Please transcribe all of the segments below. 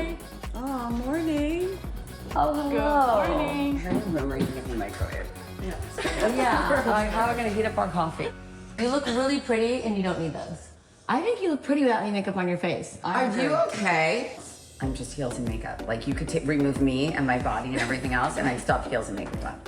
Hi. Oh, morning. Oh, hello. Good morning. Her new room, or you in the microwave? Yes. Yeah. How am I gonna heat up our coffee? You look really pretty, and you don't need those. I think you look pretty without any makeup on your face. Are you okay? I'm just heels and makeup. Like, you could remove me and my body and everything else, and I'd stop heels and makeup on.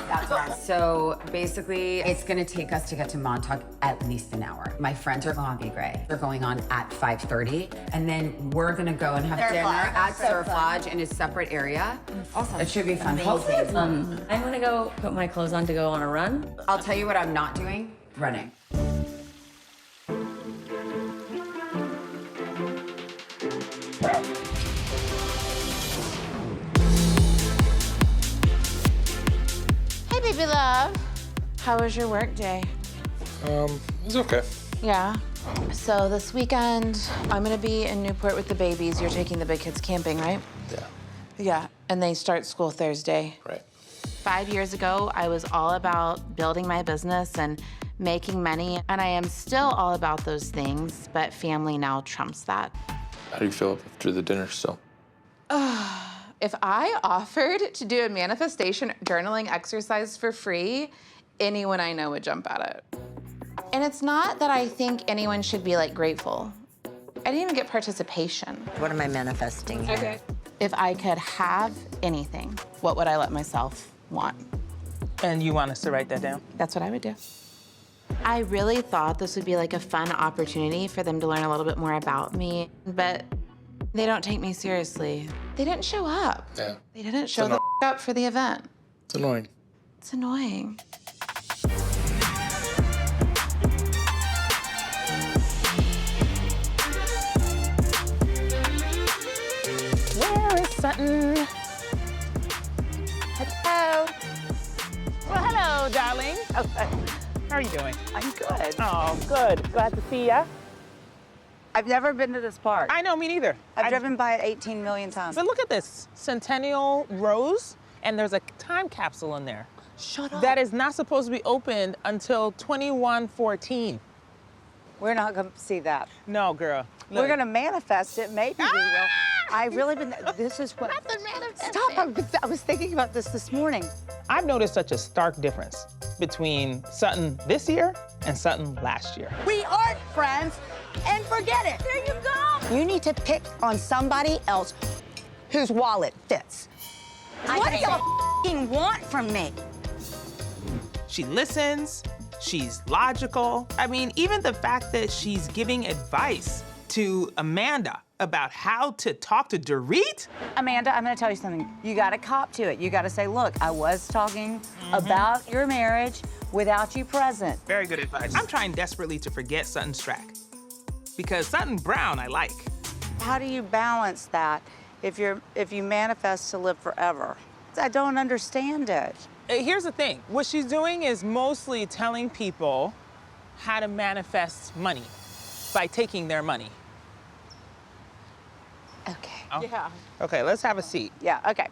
That's right. So basically, it's gonna take us to get to Montauk at least an hour. My friends are Lobby Gray. They're going on at 5:30, and then we're gonna go and have dinner at Surf Lodge in a separate area. Awesome. It should be fun. Hopefully, I'm gonna go put my clothes on to go on a run. I'll tell you what I'm not doing: running. Hey, baby love. How was your work day? It was okay. Yeah. So this weekend, I'm gonna be in Newport with the babies. You're taking the big kids camping, right? Yeah. Yeah. And they start school Thursday. Right. 5 years ago, I was all about building my business and making money, and I am still all about those things, but family now trumps that. How do you feel after the dinner still? If I offered to do a manifestation journaling exercise for free, anyone I know would jump at it. And it's not that I think anyone should be like grateful. I didn't even get participation. What am I manifesting here? Okay. If I could have anything, what would I let myself want? And you want us to write that down? That's what I would do. I really thought this would be like a fun opportunity for them to learn a little bit more about me, but they don't take me seriously. They didn't show up. Yeah. They didn't show the up for the event. It's annoying. It's annoying. Where is Sutton? Hello. Well, hello, darling. How are you doing? I'm good. Oh, good. Glad to see ya. I've never been to this park. I know, me neither. I've driven by it 18 million times. But look at this, Centennial Rose, and there's a time capsule in there. Shut up. That is not supposed to be opened until 2114. We're not going to see that. No, girl. We're going to manifest it. Maybe we will. I've really been, this is what. Stop, I was thinking about this morning. I've noticed such a stark difference between Sutton this year and Sutton last year. We aren't friends, and forget it. There you go. You need to pick on somebody else whose wallet fits. What do y'all f***ing want from me? She listens, she's logical. I mean, even the fact that she's giving advice to Amanda about how to talk to Dorit? Amanda, I'm gonna tell you something. You gotta cop to it. You gotta say, look, I was talking about your marriage without you present. Very good advice. I'm trying desperately to forget Sutton Stracke because Sutton Brown I like. How do you balance that if you manifest to live forever? I don't understand it. Here's the thing. What she's doing is mostly telling people how to manifest money by taking their money. Okay. Oh. Yeah. Okay, let's have a seat. Yeah, okay.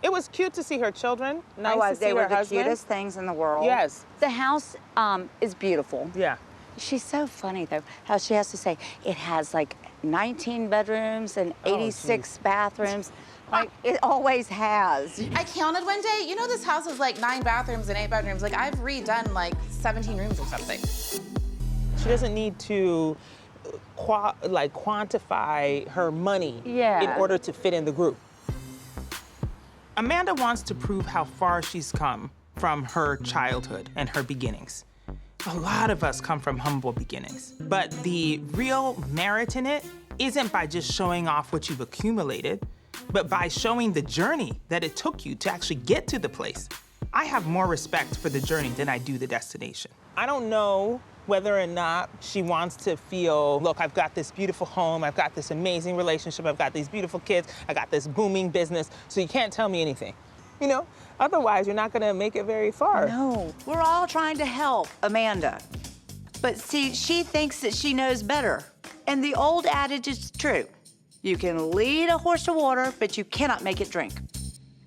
It was cute to see her children. Nice to see they were her the husband. cutest things in the world. Yes. The house is beautiful. Yeah. She's so funny, though, how she has to say it has like 19 bedrooms and 86 bathrooms. Like, it always has. I counted one day. You know, this house is like 9 bathrooms and 8 bedrooms. Like, I've redone like 17 rooms or something. She doesn't need to quantify her money in order to fit in the group. Amanda wants to prove how far she's come from her childhood and her beginnings. A lot of us come from humble beginnings, but the real merit in it isn't by just showing off what you've accumulated, but by showing the journey that it took you to actually get to the place. I have more respect for the journey than I do the destination. I don't know whether or not she wants to feel, look, I've got this beautiful home, I've got this amazing relationship, I've got these beautiful kids, I got this booming business, so you can't tell me anything. You know, otherwise you're not gonna make it very far. No, we're all trying to help Amanda. But see, she thinks that she knows better. And the old adage is true. You can lead a horse to water, but you cannot make it drink.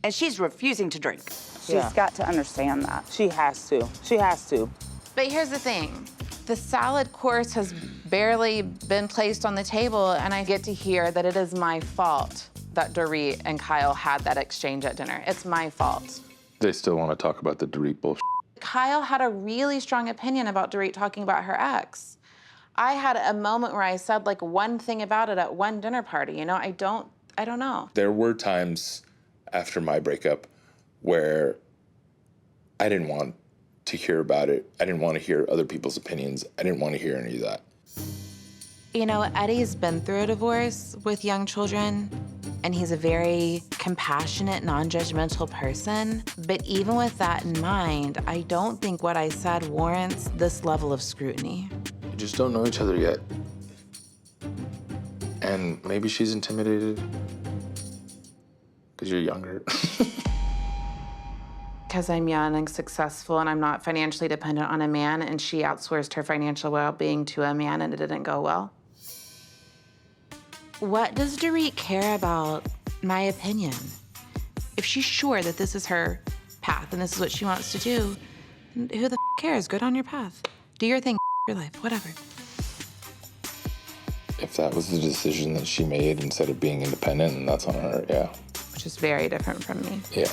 And she's refusing to drink. She's got to understand that. She has to, she has to. But here's the thing. The salad course has barely been placed on the table, and I get to hear that it is my fault that Dorit and Kyle had that exchange at dinner. It's my fault. They still want to talk about the Dorit bullshit. Kyle had a really strong opinion about Dorit talking about her ex. I had a moment where I said like one thing about it at one dinner party, you know? I don't know. There were times after my breakup where I didn't want to hear about it. I didn't want to hear other people's opinions. I didn't want to hear any of that. You know, Eddie's been through a divorce with young children, and he's a very compassionate, non-judgmental person. But even with that in mind, I don't think what I said warrants this level of scrutiny. You just don't know each other yet. And maybe she's intimidated because you're younger. Because I'm young and successful and I'm not financially dependent on a man, and she outsourced her financial well-being to a man and it didn't go well. What does Dorit care about my opinion? If she's sure that this is her path and this is what she wants to do, who the cares? Go down your path. Do your thing, your life, whatever. If that was the decision that she made instead of being independent, then that's on her, yeah. Which is very different from me. Yeah.